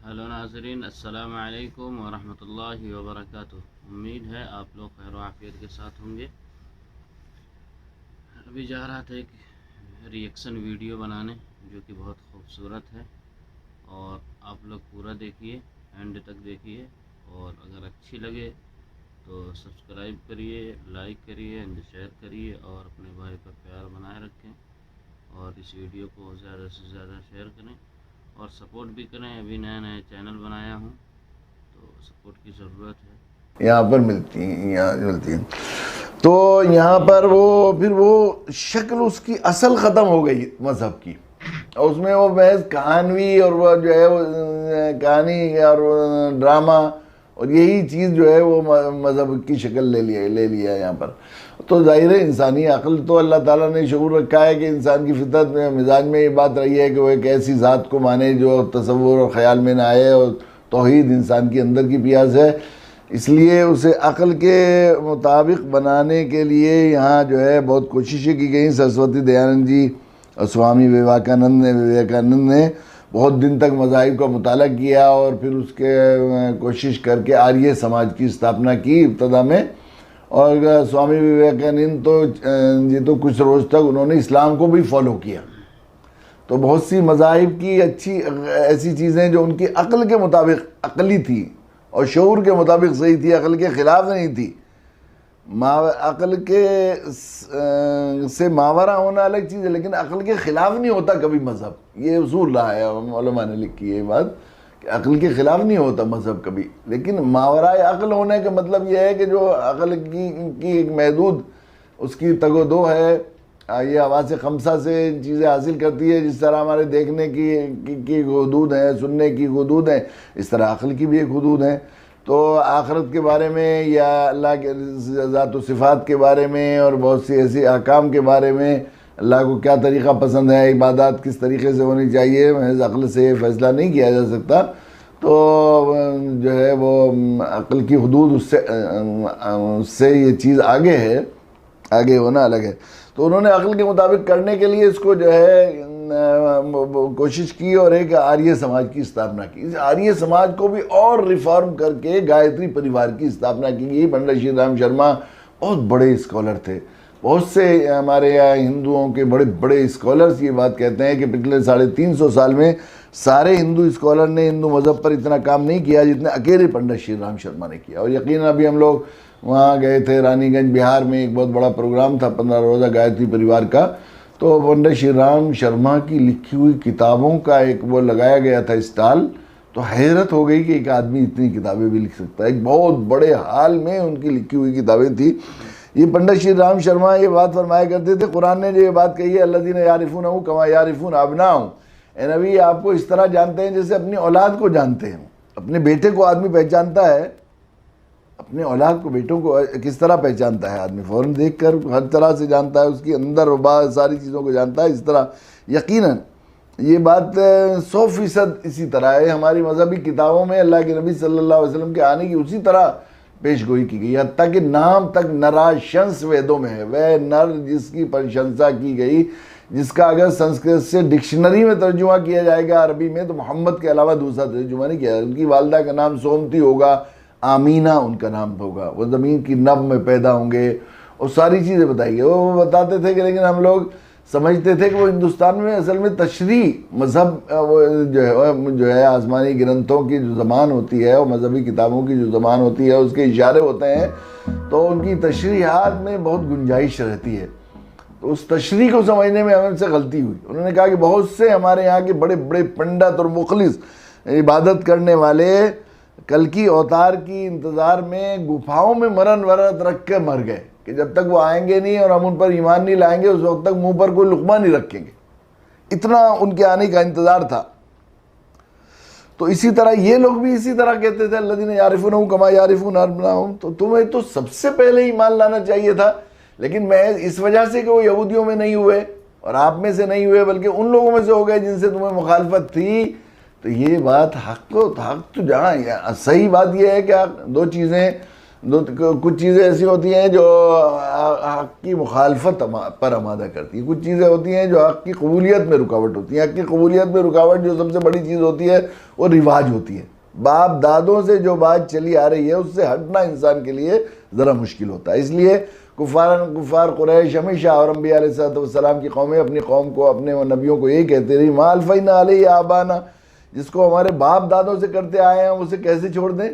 Hello ناظرین، السلام علیکم ورحمۃ اللہ وبرکاتہ۔ امید ہے آپ لوگ خیر و عافیت کے ساتھ ہوں گے۔ ابھی جا رہا تھا ایک ریئیکشن ویڈیو بنانے جو کہ بہت خوبصورت ہے، اور آپ لوگ پورا دیکھیے، اینڈ تک دیکھیے، اور اگر اچھی لگے تو سبسکرائب کریے، لائک کریے، اینڈ شیئر کریے، اور اپنے بھائی پر پیار بنائے رکھیں، اور اس ویڈیو کو زیادہ سے زیادہ شیئر کریں اور سپورٹ بھی کریں۔ ابھی نیا چینل بنایا ہوں تو سپورٹ کی ضرورت ہے۔ یہاں پر ملتی ہیں، یہاں ملتی ہیں، تو یہاں پر پھر وہ شکل اس کی اصل ختم ہو گئی مذہب کی، اور اس میں وہ محض کہانوی اور وہ جو ہے وہ کہانی اور ڈرامہ اور یہی چیز جو ہے وہ مذہب کی شکل لے لیا یہاں پر۔ تو ظاہر ہے انسانی عقل تو اللہ تعالیٰ نے شعور رکھا ہے کہ انسان کی فطرت میں مزاج میں یہ بات رہی ہے کہ وہ ایک ایسی ذات کو مانے جو تصور اور خیال میں نہ آئے، اور توحید انسان کی اندر کی پیاس ہے، اس لیے اسے عقل کے مطابق بنانے کے لیے یہاں جو ہے بہت کوششیں کی گئیں۔ سرسوتی دیانند جی اور سوامی وویکانند نے بہت دن تک مذاہب کا مطالعہ کیا، اور پھر اس کے کوشش کر کے آریہ سماج کی استھاپنا کی ابتدا میں۔ اور سوامی وویکانند تو کچھ روز تک انہوں نے اسلام کو بھی فالو کیا۔ تو بہت سی مذاہب کی اچھی ایسی چیزیں جو ان کی عقل کے مطابق عقلی تھی اور شعور کے مطابق صحیح تھی، عقل کے خلاف نہیں تھی۔ عقل کے سے ماورا ہونا الگ چیز ہے، لیکن عقل کے خلاف نہیں ہوتا کبھی مذہب۔ یہ اصول رہا ہے، علماء نے لکھی ہے یہ بات کہ عقل کے خلاف نہیں ہوتا مذہب کبھی، لیکن ماورائے عقل ہونے کا مطلب یہ ہے کہ جو عقل کی ایک محدود اس کی تگ و دو ہے، یہ حواس خمسہ سے چیزیں حاصل کرتی ہے، جس طرح ہمارے دیکھنے کی حدود ہیں، سننے کی حدود ہیں، اس طرح عقل کی بھی ایک حدود ہیں۔ تو آخرت کے بارے میں یا اللہ کے ذات و صفات کے بارے میں اور بہت سی ایسی احکام کے بارے میں، اللہ کو کیا طریقہ پسند ہے، عبادات کس طریقے سے ہونی چاہیے، محض عقل سے فیصلہ نہیں کیا جا سکتا۔ تو جو ہے وہ عقل کی حدود اس سے یہ چیز آگے ہے، آگے ہونا الگ ہے۔ تو انہوں نے عقل کے مطابق کرنے کے لیے اس کو جو ہے کوشش کی، اور ایک آریہ سماج کی استھاپنا کی۔ اس آریہ سماج کو بھی اور ریفارم کر کے گایتری پریوار کی استھاپنا کی گئی۔ پنڈت شری رام شرما بہت بڑے اسکالر تھے۔ بہت سے ہمارے یہاں ہندوؤں کے بڑے بڑے اسکالرز یہ بات کہتے ہیں کہ پچھلے 350 سال میں سارے ہندو اسکالر نے ہندو مذہب پر اتنا کام نہیں کیا جتنے اکیلے پنڈت شری رام شرما نے کیا۔ اور یقیناً ابھی ہم لوگ وہاں گئے تھے رانی گنج بہار میں، ایک بہت بڑا پروگرام تھا 15 روزہ گایتری پریوار کا۔ تو پنڈت شری رام شرما کی لکھی ہوئی کتابوں کا ایک وہ لگایا گیا تھا اسٹال، تو حیرت ہو گئی کہ ایک آدمی اتنی کتابیں بھی لکھ سکتا ہے۔ ایک بہت بڑے حال میں ان کی لکھی ہوئی کتابیں تھیں۔ یہ پنڈت شری رام شرما یہ بات فرمایا کرتے تھے، قرآن نے جو یہ بات کہی ہے الذین یعرفونہ کما یعرفون ابناءہم، اے نبی آپ کو اس طرح جانتے ہیں جیسے اپنی اولاد کو جانتے ہیں۔ اپنے بیٹے کو آدمی پہچانتا ہے، اپنے اولاد کو، بیٹوں کو کس طرح پہچانتا ہے آدمی؟ فوراً دیکھ کر ہر طرح سے جانتا ہے، اس کی اندر و باہر ساری چیزوں کو جانتا ہے۔ اس طرح یقیناً یہ بات 100% اسی طرح ہے۔ ہماری مذہبی کتابوں میں اللہ کے نبی صلی اللہ علیہ وسلم کے آنے کی اسی طرح پیش گوئی کی گئی، حتیٰ کہ نام تک نراشنس ویدوں میں ہے، وہ نر جس کی پرشنسا کی گئی، جس کا اگر سنسکرت سے ڈکشنری میں ترجمہ کیا جائے گا عربی میں تو محمد کے علاوہ دوسرا ترجمہ نہیں کیا جائے۔ ان کی والدہ کا نام سومتی ہوگا، آمینہ ان کا نام ہوگا، وہ زمین کی نب میں پیدا ہوں گے، اور ساری چیزیں بتائی گئی۔ وہ بتاتے تھے کہ لیکن ہم لوگ سمجھتے تھے کہ وہ ہندوستان میں اصل میں تشریح مذہب جو ہے آسمانی گرنتھوں کی جو زبان ہوتی ہے اور مذہبی کتابوں کی جو زبان ہوتی ہے اس کے اشارے ہوتے ہیں، تو ان کی تشریحات میں بہت گنجائش رہتی ہے۔ تو اس تشریح کو سمجھنے میں ہمیں سے غلطی ہوئی۔ انہوں نے کہا کہ بہت سے ہمارے یہاں کے بڑے بڑے پنڈت اور مخلص عبادت کرنے والے کل کی اوتار کی انتظار میں گفاؤں میں مرن ورت رکھ کے مر گئے، کہ جب تک وہ آئیں گے نہیں اور ہم ان پر ایمان نہیں لائیں گے اس وقت تک منہ پر کوئی لقمہ نہیں رکھیں گے۔ اتنا ان کے آنے کا انتظار تھا۔ تو اسی طرح یہ لوگ بھی اسی طرح کہتے تھے الذین یعرفونہ کما یعرفون ابناءہم، تو تمہیں تو سب سے پہلے ایمان لانا چاہیے تھا، لیکن میں اس وجہ سے کہ وہ یہودیوں میں نہیں ہوئے اور آپ میں سے نہیں ہوئے بلکہ ان لوگوں میں سے ہو گئے جن سے تمہیں مخالفت تھی۔ تو یہ بات حق تو جہاں صحیح بات یہ ہے کہ دو چیزیں کچھ چیزیں ایسی ہوتی ہیں جو حق کی مخالفت پر آمادہ کرتی ہیں، کچھ چیزیں ہوتی ہیں جو حق کی قبولیت میں رکاوٹ ہوتی ہیں۔ حق کی قبولیت میں رکاوٹ جو سب سے بڑی چیز ہوتی ہے وہ رواج ہوتی ہے، باپ دادوں سے جو بات چلی آ رہی ہے اس سے ہٹنا انسان کے لیے ذرا مشکل ہوتا ہے۔ اس لیے کفار قریش ہمیشہ، اور انبیاء علیہ السلام کی قومیں اپنی قوم کو، اپنے نبیوں کو یہی کہتے رہی، ما الفینا علیہ آبانا، جس کو ہمارے باپ دادوں سے کرتے آئے ہیں اسے کیسے چھوڑ دیں؟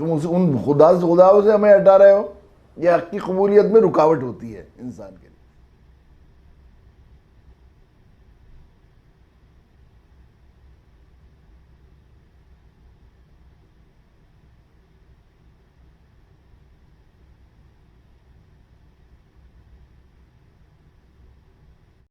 تم ان خداؤں سے ہمیں ہٹا رہے ہو۔ یہ حق کی قبولیت میں رکاوٹ ہوتی ہے انسان کے لیے۔